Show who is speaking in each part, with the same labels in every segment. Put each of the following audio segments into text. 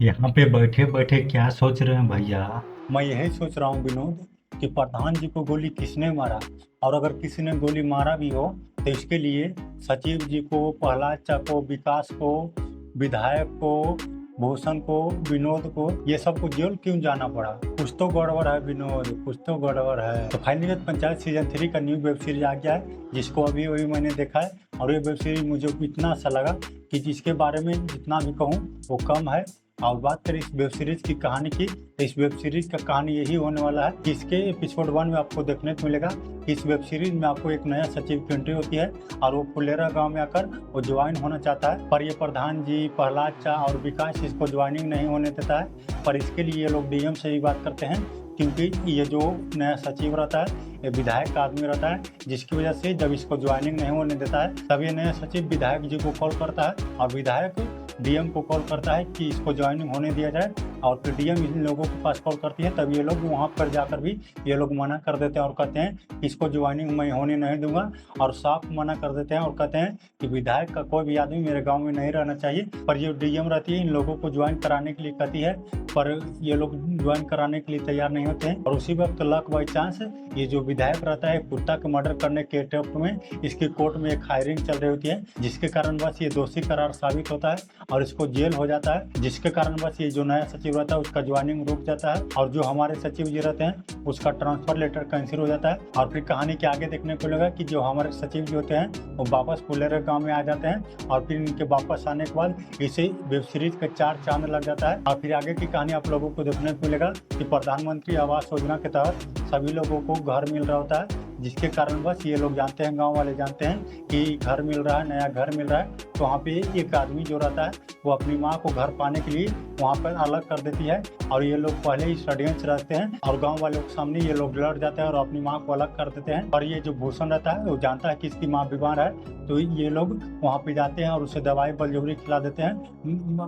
Speaker 1: यहाँ पे बैठे बैठे क्या सोच रहे हैं भैया?
Speaker 2: मैं यही सोच रहा हूँ विनोद कि प्रधान जी को गोली किसने मारा, और अगर किसी ने गोली मारा भी हो तो इसके लिए सचिव जी को, प्रहलाद चा को, विकास को, विधायक को, भूषण को, विनोद को, ये सबको जेल क्यों जाना पड़ा? कुछ तो गड़बड़ है विनोद, कुछ तो गड़बड़ है। तो फाइनली पंचायत सीजन 3 का न्यू वेब सीरीज आ गया है, जिसको अभी अभी मैंने देखा है। और ये वेब सीरीज मुझे इतना अच्छा लगा कि जिसके बारे में जितना भी कहूँ वो कम है। और बात करें इस वेब सीरीज की कहानी की, तो इस वेब सीरीज का कहानी यही होने वाला है कि इसके एपिसोड 1 में आपको देखने को मिलेगा कि इस वेब सीरीज में आपको एक नया सचिव की एंट्री होती है, और वो फुलेरा गांव में आकर वो ज्वाइन होना चाहता है। पर ये प्रधान जी, प्रहलाद चा और विकास इसको ज्वाइनिंग नहीं होने देता है। पर इसके लिए ये लोग डीएम से भी बात करते हैं, क्योंकि ये जो नया सचिव रहता है ये विधायक का आदमी रहता है, जिसकी वजह से जब इसको ज्वाइनिंग नहीं होने देता है तब ये नया सचिव विधायक जी को कॉल करता है, और विधायक डीएम को कॉल करता है कि इसको ज्वाइनिंग होने दिया जाए। और फिर डीएम इन लोगों के पास कॉल करती है, तब ये लोग वहाँ पर जाकर भी ये लोग मना कर देते हैं और कहते हैं इसको ज्वाइनिंग मैं होने नहीं दूंगा, और साफ मना कर देते हैं और कहते हैं कि विधायक का कोई भी आदमी मेरे गाँव में नहीं रहना चाहिए। पर जो डीएम रहती है इन लोगों को ज्वाइन कराने के लिए कहती है, पर ये लोग ज्वाइन कराने के लिए तैयार नहीं होते हैं। और उसी वक्त लक बाई चांस ये जो विधायक रहता है कुत्ता के मर्डर करने के एटेम्प्ट में इसकी कोर्ट में एक हायरिंग चल रही होती है, जिसके कारण बस ये दोषी करार साबित होता है और इसको जेल हो जाता है, जिसके कारण बस ये जो नया सचिव रहता है उसका ज्वाइनिंग रुक जाता है, और जो हमारे सचिव जी रहते हैं उसका ट्रांसफर लेटर कैंसिल हो जाता है। और फिर कहानी के आगे देखने को लगा कि जो हमारे सचिव जी होते हैं वो वापस फुलेरा गाँव में आ जाते हैं, और फिर इनके वापस आने के बाद इसे वेब सीरीज के 4 चांद लग जाता है। और फिर आगे की कहानी आप लोगों को देखने को मिलेगा कि प्रधानमंत्री आवास योजना के तहत सभी लोगों को घर मिल रहा होता है, जिसके कारण बस ये लोग जानते हैं, गांव वाले जानते हैं कि घर मिल रहा है, नया घर मिल रहा है। तो वहाँ पे एक आदमी जो रहता है वो अपनी माँ को घर पाने के लिए वहाँ पर अलग कर देती है, और ये लोग पहले ही षड्यंत्र से रहते हैं और गांव वालों के सामने ये लोग लड़ जाते हैं और अपनी माँ को अलग कर देते हैं। और ये जो भूषण रहता है वो जानता है कि इसकी माँ बीमार है, तो ये लोग वहाँ पे जाते हैं और उसे दवाई बलजबरी खिला देते हैं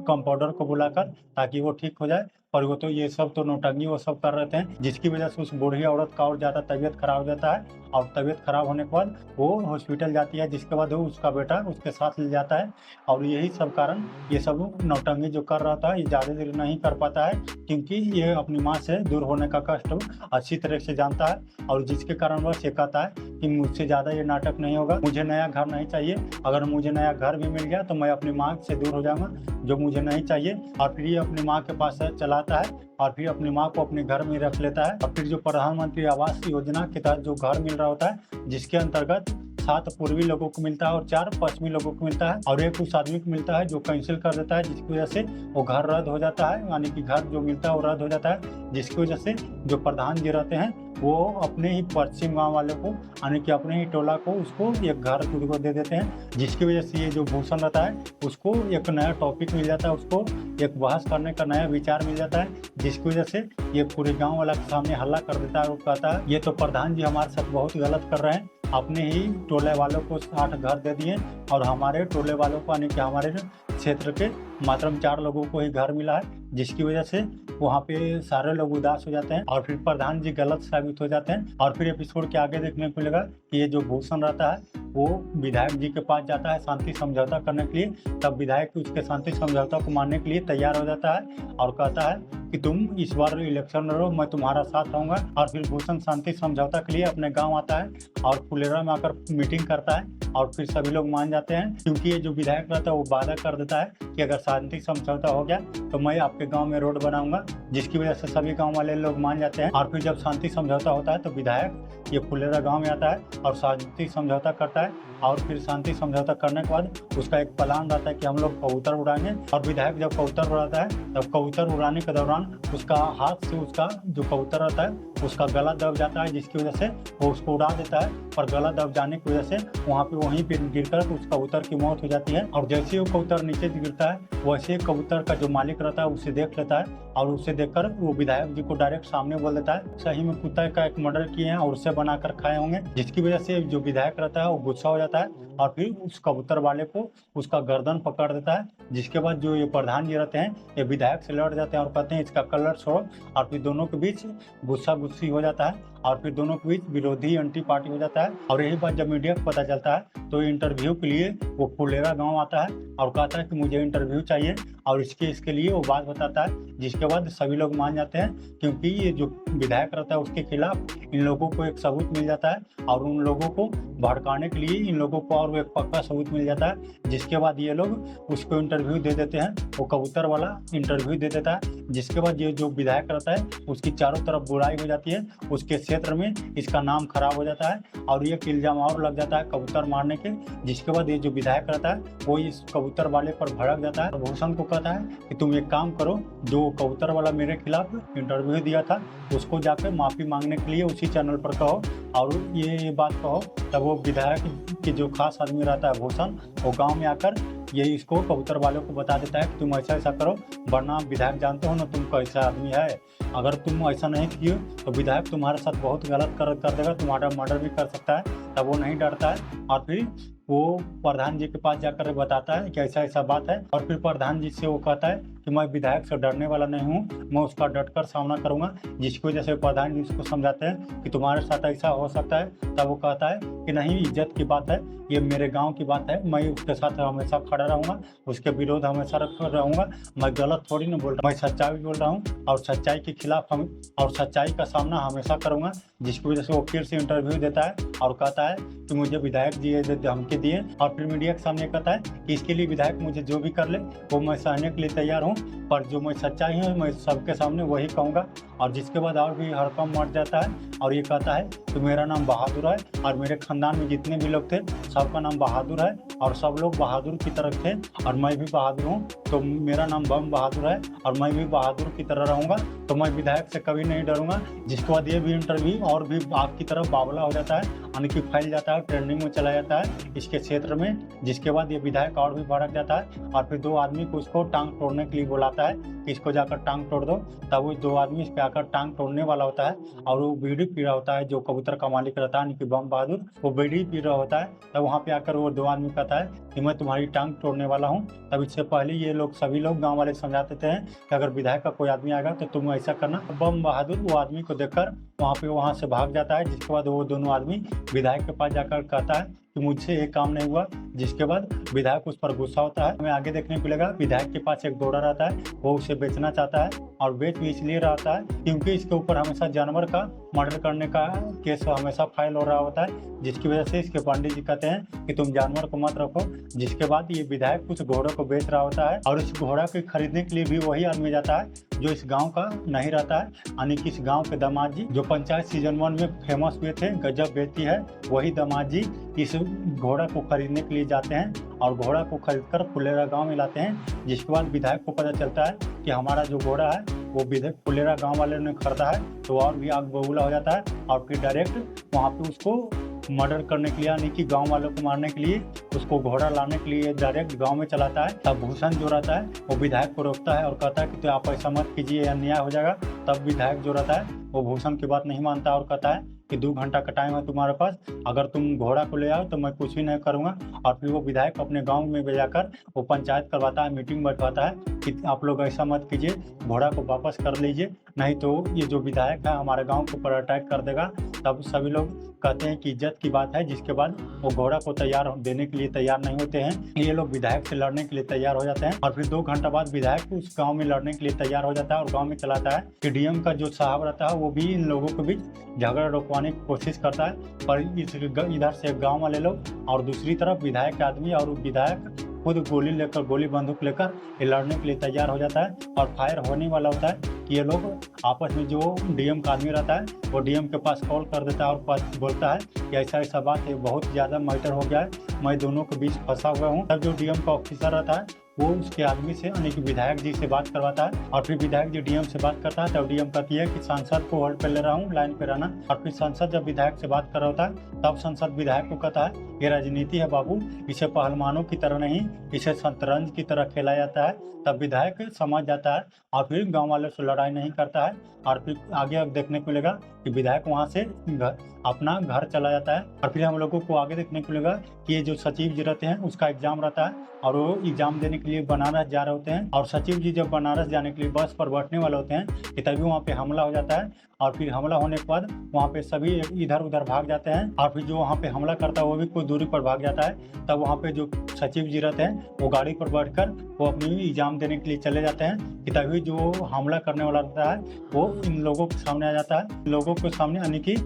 Speaker 2: कंपाउंडर को बुलाकर, ताकि वो ठीक हो जाए। पर वो तो ये सब तो नौटंकी वो सब कर रहे थे, जिसकी वजह से उस बूढ़ी औरत का और ज़्यादा तबीयत खराब हो जाता है। और तबीयत खराब होने के बाद वो हॉस्पिटल जाती है, जिसके बाद वो उसका बेटा उसके साथ ले जाता है। और यही सब कारण ये सब नौटंकी जो कर रहा था ये ज़्यादा देर नहीं कर पाता है, क्योंकि ये अपनी माँ से दूर होने का कष्ट अच्छी तरह से जानता है। और जिसके कारण वह ये कहता है कि मुझसे ज़्यादा ये नाटक नहीं होगा, मुझे नया घर नहीं चाहिए, अगर मुझे नया घर भी मिल गया तो मैं अपनी माँ से दूर हो जाऊँगा, जो मुझे नहीं चाहिए। और फिर ये अपनी माँ के पास चलाता है और फिर अपनी माँ को अपने घर में रख लेता है। और फिर जो प्रधानमंत्री आवास योजना के तहत जो घर मिल रहा होता है, जिसके अंतर्गत 7 पूर्वी लोगों को मिलता है और 4 पश्चिमी लोगों को मिलता है, और एक उस आदमी को मिलता है जो कैंसिल कर देता है, जिसकी वजह से वो घर रद्द हो जाता है, यानी कि घर जो मिलता है वो रद्द हो जाता है। जिसकी वजह से जो प्रधान जी रहते हैं वो अपने ही पश्चिम गाँव वाले को, यानी कि अपने ही टोला को उसको एक घर खुद को दे देते हैं, जिसकी वजह से ये जो भूषण रहता है उसको एक नया टॉपिक मिल जाता है, उसको एक बहस करने का नया विचार मिल जाता है, जिसकी वजह से ये पूरे गाँव वाला के सामने हल्ला कर देता है और कहता है ये तो प्रधान जी हमारे साथ बहुत गलत कर रहे हैं, अपने ही टोले वालों को 8 घर दे दिए और हमारे टोले वालों को, यानी कि हमारे क्षेत्र के मात्र 4 लोगों को ही घर मिला है, जिसकी वजह से वहाँ पे सारे लोग उदास हो जाते हैं और फिर प्रधान जी गलत साबित हो जाते हैं। और फिर एपिसोड के आगे देखने को मिलेगा कि ये जो भूषण रहता है वो विधायक जी के पास जाता है शांति समझौता करने के लिए, तब विधायक उसके शांति समझौता को मानने के लिए तैयार हो जाता है और कहता है कि तुम इस बार इलेक्शन लड़ो, मैं तुम्हारा साथ रहूंगा। और फिर भूषण शांति समझौता के लिए अपने गांव आता है और फुलेरा में आकर मीटिंग करता है, और फिर सभी लोग मान जाते हैं, क्योंकि ये जो विधायक रहता है वो वादा कर देता है कि अगर शांति समझौता हो गया तो मैं आपके गांव में रोड बनाऊंगा, जिसकी वजह से सभी गांव वाले लोग मान जाते हैं। और फिर जब शांति समझौता होता है तो विधायक ये फुलेरा गांव में आता है और शांति समझौता करता है, और फिर शांति समझौता करने के बाद उसका एक प्लान रहता है कि हम लोग कबूतर उड़ाएंगे। और विधायक जब कबूतर उड़ाता है तब कबूतर उड़ाने के दौरान उसका हाथ से उसका जो कबूतर रहता है उसका गला दब जाता है, जिसकी वजह से वो उसको उड़ा देता है, पर गला दब जाने की वजह से वहाँ पे वहीं पे गिरकर उस कबूतर की मौत हो जाती है। और जैसे ही वो कबूतर नीचे गिरता है वैसे ही कबूतर का जो मालिक रहता है उसे देख लेता है, और उसे देखकर वो विधायक जी को डायरेक्ट सामने बोल देता है सही में कुत्ते का एक मर्डर किए हैं और उसे बनाकर खाए होंगे, जिसकी वजह से जो विधायक रहता है वो गुस्सा हो जाता है और फिर उस कबूतर वाले को उसका गर्दन पकड़ देता है। जिसके बाद जो ये प्रधान जी रहते हैं ये विधायक से लड़ जाते हैं और कहते हैं इसका कलर छोड़ो, और फिर दोनों के बीच गुस्सा गुस्सी हो जाता है और फिर दोनों के बीच विरोधी एंटी पार्टी हो जाता है। और यही बात जब मीडिया को पता चलता है तो इंटरव्यू के लिए वो फुलेरा गाँव आता है और कहता है कि मुझे इंटरव्यू चाहिए, और इसके लिए वो बात बताता है, जिसके बाद सभी लोग मान जाते हैं, क्योंकि ये जो विधायक रहता है उसके खिलाफ इन लोगों को एक सबूत मिल जाता है और उन लोगों को भड़काने के लिए इन लोगों को और एक पक्का सबूत मिल जाता है। जिसके बाद ये लोग उसको इंटरव्यू दे देते हैं, वो कबूतर वाला इंटरव्यू दे देता है। जिसके बाद ये जो विधायक रहता है उसकी चारों तरफ बुराई हो जाती है, उसके क्षेत्र में इसका नाम खराब हो जाता है और ये इल्जाम और लग जाता है कबूतर मारने के। जिसके बाद ये जो विधायक रहता है वो इस कबूतर वाले पर भड़क जाता है, भूषण को कहता है कि तुम एक काम करो, जो कबूतर वाला मेरे खिलाफ इंटरव्यू दिया था उसको जाकर माफ़ी मांगने के लिए उसी चैनल पर कहो और ये बात कहो। तब वो विधायक के जो खास आदमी रहता है भूषण, वो गांव में आकर ये इसको कबूतर वालों को बता देता है कि तुम ऐसा ऐसा करो, वरना विधायक जानते हो ना तुम कैसा आदमी है, अगर तुम ऐसा नहीं किए तो विधायक तुम्हारे साथ बहुत गलत कर देगा, तुम्हारा मर्डर भी कर सकता है। तब वो नहीं डरता है और फिर वो प्रधान जी के पास जाकर बताता है कि ऐसा ऐसा बात है, और फिर प्रधान जी से वो कहता है कि मैं विधायक से डरने वाला नहीं हूँ, मैं उसका डटकर सामना करूंगा। जिसकी वजह से प्रधान जी उसको समझाते हैं कि तुम्हारे साथ ऐसा हो सकता है। तब वो कहता है कि नहीं, इज्जत की बात है, ये मेरे गांव की बात है, मैं उसके साथ हमेशा खड़ा रहूंगा, उसके विरोध हमेशा रहूंगा, मैं गलत थोड़ी ना बोल रहा हूँ, मैं सच्चाई बोल रहा हूँ और सच्चाई के खिलाफ हम और सच्चाई का सामना हमेशा करूंगा। जिसकी वजह से वो फिर से इंटरव्यू देता है और कहता है कि मुझे विधायक जी ये धमकी दिए, और फिर मीडिया के सामने कहता है कि इसके लिए विधायक मुझे जो भी कर ले वो मैं सहने के लिए तैयार हूँ, पर जो मैं सच्चाई हूँ मैं सबके सामने वही कहूँगा। और जिसके बाद और भी हड़कंप मच जाता है और ये कहता है कि मेरा नाम बहादुर है और मेरे खानदान में जितने भी लोग थे सबका नाम बहादुर है और सब लोग बहादुर की तरह थे और मैं भी बहादुर हूँ, तो मेरा नाम बम बहादुर है और मैं भी बहादुर की तरह रहूँगा, तो मैं विधायक से कभी नहीं डरूंगा। जिसके बाद ये भी इंटरव्यू और भी आग की तरफ बावला हो जाता है, यानी कि फैल जाता है, ट्रेंडिंग में चला जाता है इसके क्षेत्र में। जिसके बाद ये विधायक और भी भड़क जाता है और फिर दो आदमी को उसको टांग तोड़ने के लिए बुलाता है कि इसको जाकर टांग तोड़ दो। तब वो दो आदमी इस पे आकर टांग तोड़ने वाला होता है और वो बीड़ी पी रहा होता है, जो कबूतर का मालिक रहता है यानी कि बम बहादुर, वो बीड़ी पी रहा होता है। तब वहाँ पे आकर वो दो आदमी कहता है कि मैं तुम्हारी टांग तोड़ने वाला हूँ। तब इससे पहले ये लोग सभी लोग गाँव वाले समझा देते हैं कि अगर विधायक का कोई आदमी आएगा तो तुम ऐसा करना। बम बहादुर वो आदमी को देखकर वहाँ से भाग जाता है। जिसके बाद वो दोनों आदमी विधायक के पास जाकर कहता है कि मुझसे एक काम नहीं हुआ। जिसके बाद विधायक उस पर गुस्सा होता है। हमें आगे देखने को मिलेगा विधायक के पास एक घोड़ा रहता है, वो उसे बेचना चाहता है और बेच भी इसलिए रहता है क्योंकि इसके ऊपर हमेशा जानवर का मर्डर करने का केस हमेशा फाइल हो रहा होता है, जिसकी वजह से इसके पंडित जी कहते हैं कि तुम जानवर को मत रखो। जिसके बाद ये विधायक कुछ घोड़ों को बेच रहा होता है और इस घोड़ा को खरीदने के लिए भी वही आदमी जाता है जो इस गांव का नहीं रहता है, यानी कि इस गांव के दामाद जी जो पंचायत सीजन 1 में फेमस हुए थे, गजब बेचती है, वही दामाद जी इस घोड़ा को खरीदने के लिए जाते हैं और घोड़ा को खरीदकर फुलेरा गांव में लाते हैं। जिसके बाद विधायक को पता चलता है कि हमारा जो घोड़ा है वो विधायक फुलेरा गांव वाले ने खरीदा है, तो और भी आग बबूला हो जाता है और फिर डायरेक्ट वहाँ पे उसको मर्डर करने के लिए यानी कि गांव वालों को मारने के लिए उसको घोड़ा लाने के लिए डायरेक्ट गांव में चलाता है। तब भूषण जो रहता है वो विधायक को रोकता है और कहता है कि तो आप ऐसा मत कीजिए, अन्याय हो जाएगा। तब विधायक जो रहता है वो भूषण की बात नहीं मानता और कहता है कि 2 घंटा का टाइम है तुम्हारे पास, अगर तुम घोड़ा को ले आओ तो मैं कुछ भी नहीं करूंगा। और फिर वो विधायक अपने गांव में ले जाकर वो पंचायत करवाता है, मीटिंग बैठवाता है कि आप लोग ऐसा मत कीजिए, घोड़ा को वापस कर लीजिए, नहीं तो ये जो विधायक है हमारे गांव के ऊपर अटैक कर देगा। तब सभी लोग कहते हैं कि इज्जत की बात है। जिसके बाद वो घोड़ा को तैयार देने के लिए तैयार नहीं होते हैं, ये लोग विधायक से लड़ने के लिए तैयार हो जाते हैं और फिर 2 घंटा बाद विधायक उस गांव में लड़ने के लिए तैयार हो जाता है और गांव में चलाता है कि डीएम का जो साहब रहता है वो भी इन लोगों के बीच झगड़ा रोकवाने की कोशिश करता है, पर इधर से गाँव वाले लोग और दूसरी तरफ विधायक आदमी और विधायक खुद गोली बंदूक लेकर ये लड़ने के लिए तैयार हो जाता है और फायर होने वाला होता है कि ये लोग आपस में जो डीएम का आदमी रहता है वो डीएम के पास कॉल कर देता है और बोलता है कि ऐसा ऐसा बात है, बहुत ज़्यादा मैटर हो गया है, मैं दोनों के बीच फंसा हुआ हूँ। तब जो डीएम का ऑफिसर रहता है वो उसके आदमी से यानी कि विधायक जी से बात करवाता है और फिर विधायक जी डीएम से बात करता है। तब डीएम कहती है कि सांसद को होल्ड पे ले रहा हूँ, लाइन पे रहना। और फिर सांसद जब विधायक से बात कर रहा होता है तब सांसद विधायक को कहता है ये राजनीति है बाबू, इसे पहलवानों की तरह नहीं, इसे शतरंज की तरह खेला जाता है। तब विधायक समझ जाता है और फिर गाँव वालों से लड़ाई नहीं करता है। और फिर आगे अब देखने को मिलेगा कि विधायक वहाँ से अपना घर चला जाता है। और फिर हम लोगों को आगे देखने को मिलेगा कि ये जो सचिव जी रहते हैं उसका एग्जाम रहता है और वो एग्जाम देने के लिए बनारस जा रहे होते हैं। और सचिव जी जब बनारस जाने के लिए बस पर बैठने वाले होते हैं कि तभी वहाँ पे हमला हो जाता है। और फिर हमला होने के बाद वहाँ पे सभी इधर उधर भाग जाते हैं। और फिर जो वहाँ पे हमला करता है वो भी कुछ दूरी पर भाग जाता है। तब वहाँ पे जो सचिव जी रहते हैं वो गाड़ी पर बैठकर वो अपनी एग्जाम देने के लिए चले जाते हैं कि तभी जो हमला करने वाला रहता है वो इन लोगों के सामने आ जाता है। इन लोगों के सामने यानी कि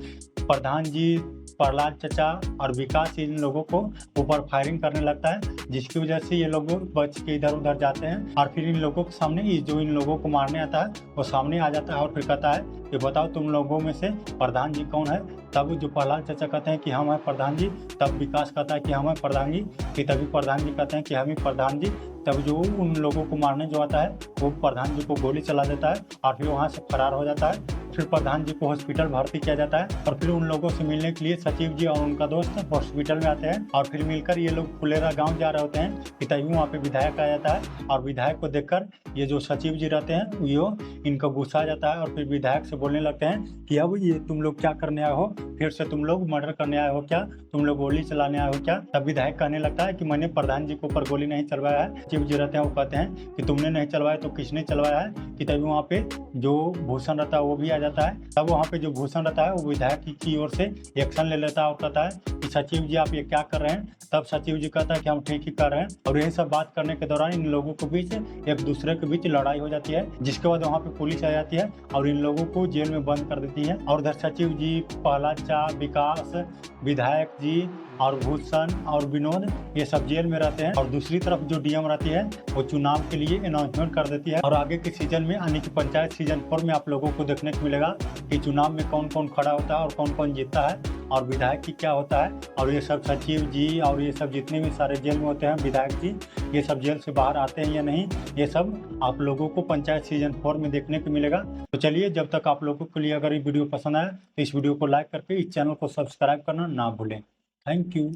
Speaker 2: प्रधान जी, प्रहलाद चचा और विकास इन लोगों को ऊपर फायरिंग करने लगता है, जिसकी वजह से ये लोग बच के इधर उधर जाते हैं। और फिर इन लोगों के सामने ये जो इन लोगों को मारने आता है वो सामने आ जाता है और फिर कहता है कि बताओ तुम लोगों में से प्रधान जी कौन है। तब जो प्रहलाद चचा कहते हैं कि हम हैं प्रधान जी। तब विकास कहता है कि हम हैं प्रधान जी। कि तभी प्रधान जी कहते हैं कि हम ही प्रधान जी। तब जो उन लोगों को मारने जो आता है वो प्रधान जी को गोली चला देता है और फिर वहाँ से फरार हो जाता है। फिर प्रधान जी को हॉस्पिटल भर्ती किया जाता है और फिर उन लोगों से मिलने के लिए सचिव जी और उनका दोस्त हॉस्पिटल में आते हैं। और फिर मिलकर ये लोग फुलेरा गांव जा रहे होते हैं कि तभी वहाँ पे विधायक आ जाता है। और विधायक को देखकर ये जो सचिव जी रहते हैं यो इनको गुस्सा आ जाता है और फिर विधायक से बोलने लगते हैं कि अब ये तुम लोग क्या करने आए हो, फिर से तुम लोग मर्डर करने आए हो क्या, तुम लोग गोली चलाने आए हो क्या। तब विधायक कहने लगता है कि मैंने प्रधान जी के ऊपर गोली नहीं चलवाया है। सचिव जी रहते हैं वो कहते हैं कि तुमने नहीं चलवाया तो किसने चलवाया है। कि तभी वहाँ पे जो भूषण रहता है वो भी आ जाता है। तब वहाँ पे जो भूषण रहता है वो विधायक की ओर से एक्शन ले लेता है और कहता है कि सचिव जी आप ये क्या कर रहे हैं। तब सचिव जी कहता है कि हम ठीक ही कर रहे हैं। और यही सब बात करने के दौरान इन लोगों के बीच एक दूसरे के बीच लड़ाई हो जाती है, जिसके बाद वहाँ पे पुलिस आ जाती है और इन लोगों को जेल में बंद कर देती है। और उधर सचिव जी, प्रहलाद चा, विकास, विधायक जी और भूषण और विनोद ये सब जेल में रहते हैं। और दूसरी तरफ जो डीएम रहती है वो चुनाव के लिए अनाउंसमेंट कर देती है। और आगे के सीजन में यानी कि पंचायत सीजन 4 में आप लोगों को देखने को मिलेगा कि चुनाव में कौन कौन खड़ा होता है और कौन कौन जीतता है और विधायक की क्या होता है। और ये सब सचिव जी और ये सब जितने भी सारे जेल में होते हैं विधायक जी, ये सब जेल से बाहर आते हैं या नहीं, ये सब आप लोगों को पंचायत सीजन 4 में देखने को मिलेगा। तो चलिए, जब तक आप लोगों के लिए अगर ये वीडियो पसंद आया तो इस वीडियो को लाइक करके इस चैनल को सब्सक्राइब करना ना भूलें। Thank you.